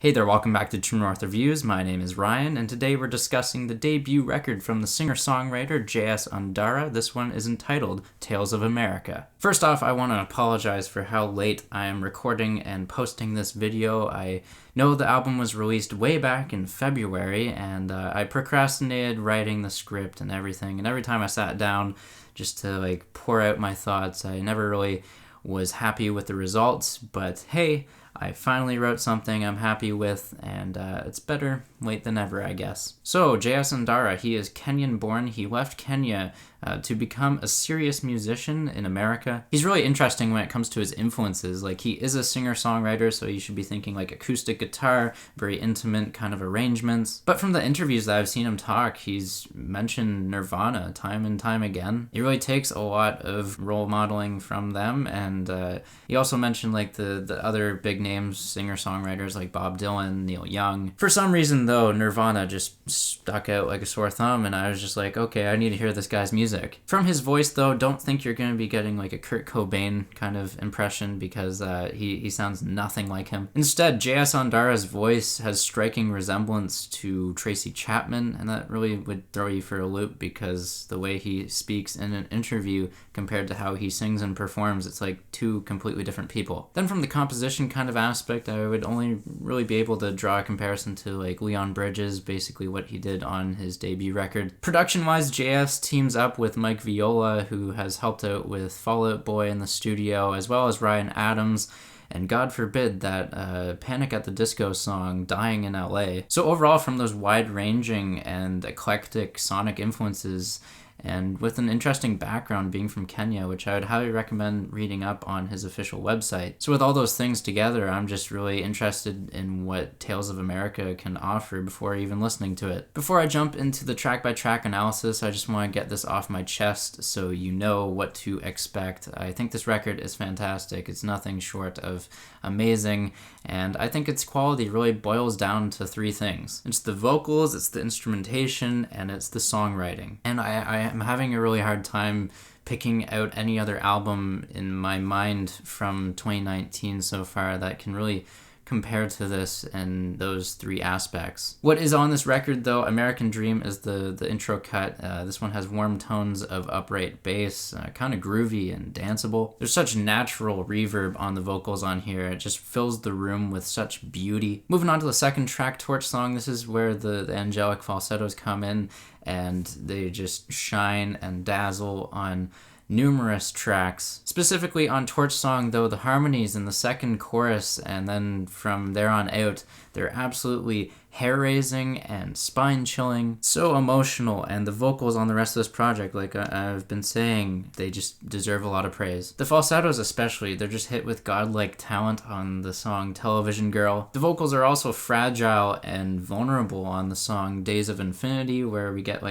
Hey there, welcome back to True North Reviews. My name is Ryan, and today we're discussing the debut record from the singer-songwriter JS Ondara. This one is entitled Tales of America. First off, I want to apologize for how late I am recording and posting this video. I know the album was released way back in February, and I procrastinated writing the script and everything, and every time I sat down just to pour out my thoughts, I never really was happy with the results, but hey, I finally wrote something I'm happy with, and it's better late than ever, I guess. So, JS Ondara, he is Kenyan born. He left Kenya to become a serious musician in America. He's really interesting when it comes to his influences. He is a singer-songwriter, so you should be thinking acoustic guitar, very intimate kind of arrangements. But from the interviews that I've seen him talk, he's mentioned Nirvana time and time again. He really takes a lot of role modeling from them, and he also mentioned the other big names, singer-songwriters like Bob Dylan, Neil Young. For some reason, though, Nirvana just stuck out like a sore thumb, and I was just like, okay, I need to hear this guy's music. From his voice, though, don't think you're going to be getting a Kurt Cobain kind of impression, because he sounds nothing like him. Instead, JS Ondara's voice has striking resemblance to Tracy Chapman, and that really would throw you for a loop, because the way he speaks in an interview compared to how he sings and performs, it's like two completely different people. Then from the composition kind of aspect, I would only really be able to draw a comparison to Leon Bridges, basically what he did on his debut record. Production-wise, JS teams up with Mike Viola, who has helped out with Fall Out Boy in the studio, as well as Ryan Adams, and God forbid that Panic at the Disco song, Dying in LA. So overall, from those wide-ranging and eclectic sonic influences, and with an interesting background being from Kenya, which I would highly recommend reading up on his official website. So with all those things together, I'm just really interested in what Tales of America can offer before even listening to it. Before I jump into the track-by-track analysis, I just want to get this off my chest so you know what to expect. I think this record is fantastic. It's nothing short of amazing, and I think its quality really boils down to three things. It's the vocals, it's the instrumentation, and it's the songwriting. And I'm having a really hard time picking out any other album in my mind from 2019 so far that can really compare to this in those three aspects. What is on this record, though, American Dream is the intro cut. This one has warm tones of upright bass, kind of groovy and danceable. There's such natural reverb on the vocals on here. It just fills the room with such beauty. Moving on to the second track, Torch Song, this is where the angelic falsettos come in, and they just shine and dazzle on numerous tracks. Specifically on Torch Song, though, the harmonies in the second chorus and then from there on out, they're absolutely hair-raising and spine-chilling, so emotional, and the vocals on the rest of this project, like I've been saying, they just deserve a lot of praise. The falsettos especially, they're just hit with godlike talent on the song Television Girl. The vocals are also fragile and vulnerable on the song Days of Infinity, where we get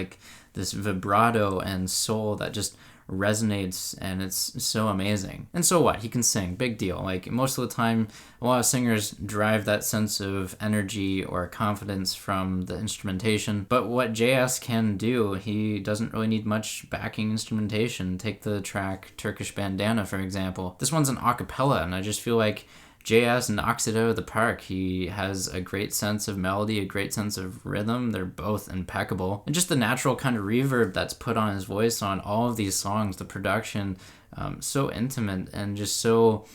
this vibrato and soul that just resonates, and it's so amazing. And so what? He can sing. Big deal. Most of the time, a lot of singers derive that sense of energy or confidence from the instrumentation. But what JS can do, he doesn't really need much backing instrumentation. Take the track Turkish Bandana, for example. This one's an a cappella, and I just feel like JS knocks it out of the park. He has a great sense of melody, a great sense of rhythm. They're both impeccable. And just the natural kind of reverb that's put on his voice on all of these songs, the production, so intimate and just so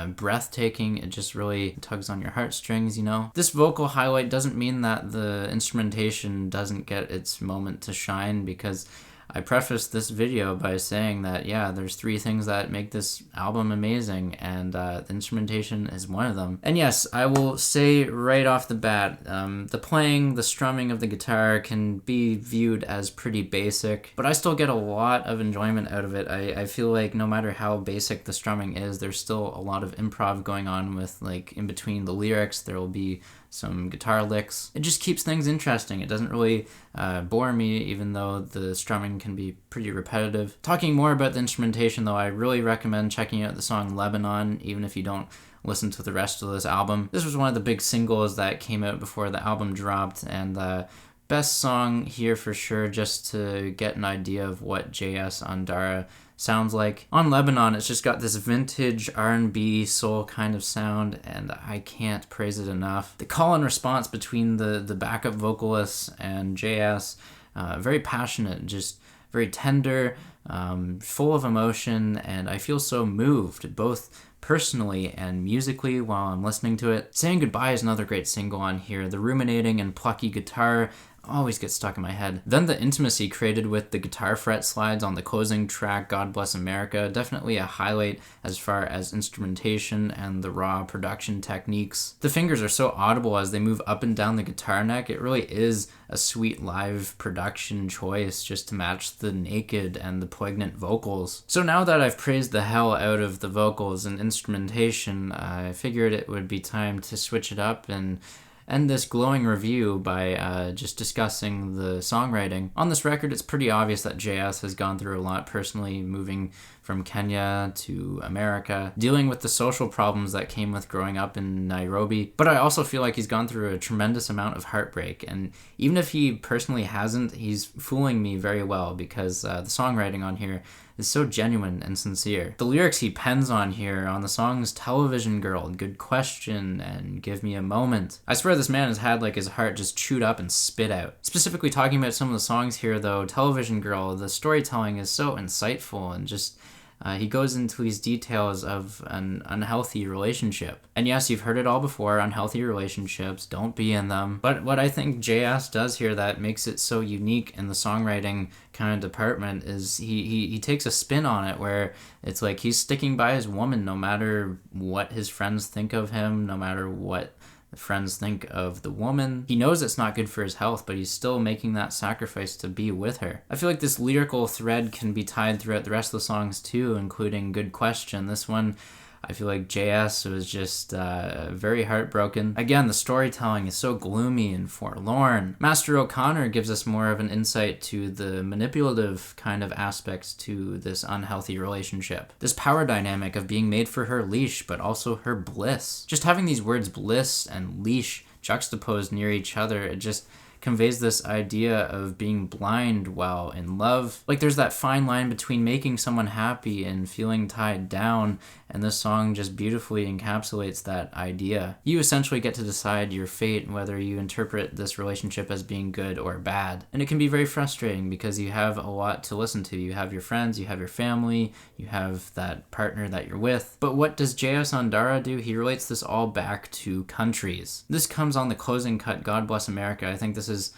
breathtaking. It just really tugs on your heartstrings, you know? This vocal highlight doesn't mean that the instrumentation doesn't get its moment to shine, because I prefaced this video by saying that, yeah, there's three things that make this album amazing, and the instrumentation is one of them. And yes, I will say right off the bat, the playing, the strumming of the guitar can be viewed as pretty basic, but I still get a lot of enjoyment out of it. I feel like no matter how basic the strumming is, there's still a lot of improv going on with, in between the lyrics, there will be some guitar licks. It just keeps things interesting. It doesn't really bore me, even though the strumming can be pretty repetitive. Talking more about the instrumentation, though, I really recommend checking out the song Lebanon, even if you don't listen to the rest of this album. This was one of the big singles that came out before the album dropped, and the best song here for sure, just to get an idea of what JS Ondara sounds like. On Lebanon, it's just got this vintage R&B soul kind of sound, and I can't praise it enough. The call and response between the backup vocalists and JS, very passionate, just very tender, full of emotion, and I feel so moved, both personally and musically while I'm listening to it. Saying Goodbye is another great single on here. The ruminating and plucky guitar always gets stuck in my head. Then the intimacy created with the guitar fret slides on the closing track, God Bless America, definitely a highlight as far as instrumentation and the raw production techniques. The fingers are so audible as they move up and down the guitar neck. It really is a sweet live production choice just to match the naked and the poignant vocals. So now that I've praised the hell out of the vocals and instrumentation, I figured it would be time to switch it up and end this glowing review by just discussing the songwriting. On this record, it's pretty obvious that JS has gone through a lot personally, moving from Kenya to America, dealing with the social problems that came with growing up in Nairobi. But I also feel like he's gone through a tremendous amount of heartbreak, and even if he personally hasn't, he's fooling me very well because the songwriting on here is so genuine and sincere. The lyrics he pens on here on the songs Television Girl, Good Question, and Give Me a Moment. I swear this man has had like his heart just chewed up and spit out. Specifically talking about some of the songs here though, Television Girl, the storytelling is so insightful and just he goes into these details of an unhealthy relationship. And yes, you've heard it all before, unhealthy relationships, don't be in them. But what I think JS does here that makes it so unique in the songwriting kind of department is he takes a spin on it where it's like he's sticking by his woman no matter what his friends think of him, no matter what the friends think of the woman. He knows it's not good for his health, but he's still making that sacrifice to be with her. I feel like this lyrical thread can be tied throughout the rest of the songs too, including Good Question. This one, I feel like JS was just very heartbroken. Again, the storytelling is so gloomy and forlorn. Master O'Connor gives us more of an insight to the manipulative kind of aspects to this unhealthy relationship. This power dynamic of being made for her leash, but also her bliss. Just having these words bliss and leash juxtaposed near each other, it just conveys this idea of being blind while in love. Like there's that fine line between making someone happy and feeling tied down, and this song just beautifully encapsulates that idea. You essentially get to decide your fate and whether you interpret this relationship as being good or bad. And it can be very frustrating because you have a lot to listen to. You have your friends, you have your family, you have that partner that you're with. But what does JS Ondara do? He relates this all back to countries. This comes on the closing cut, God Bless America. I think this is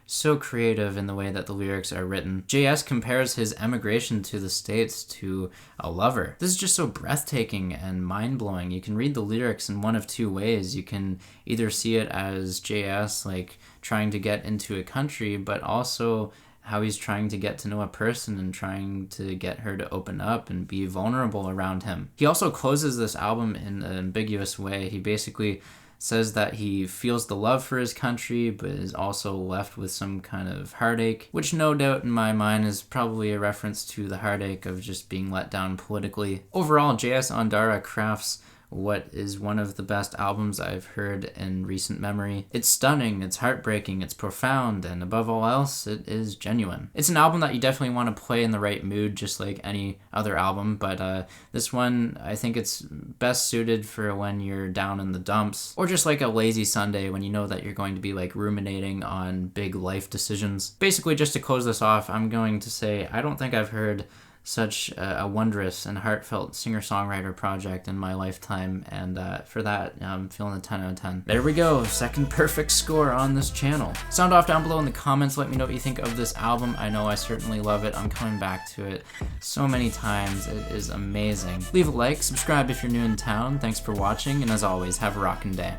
so creative in the way that the lyrics are written. JS compares his emigration to the States to a lover. This is just so breathtaking and mind-blowing. You can read the lyrics in one of two ways. You can either see it as JS like trying to get into a country, but also how he's trying to get to know a person and trying to get her to open up and be vulnerable around him. He also closes this album in an ambiguous way. He basically says that he feels the love for his country, but is also left with some kind of heartache, which no doubt in my mind is probably a reference to the heartache of just being let down politically. Overall, JS Ondara crafts what is one of the best albums I've heard in recent memory. It's stunning, it's heartbreaking, it's profound, and above all else, it is genuine. It's an album that you definitely want to play in the right mood, just like any other album, but this one, I think it's best suited for when you're down in the dumps, or just like a lazy Sunday when you know that you're going to be like ruminating on big life decisions. Basically, just to close this off, I'm going to say I don't think I've heard such a wondrous and heartfelt singer-songwriter project in my lifetime, and for that, I'm feeling a 10 out of 10. There we go, second perfect score on this channel. Sound off down below in the comments, let me know what you think of this album. I know I certainly love it. I'm coming back to it so many times. It is amazing. Leave a like, subscribe if you're new in town. Thanks for watching, and as always, have a rockin' day.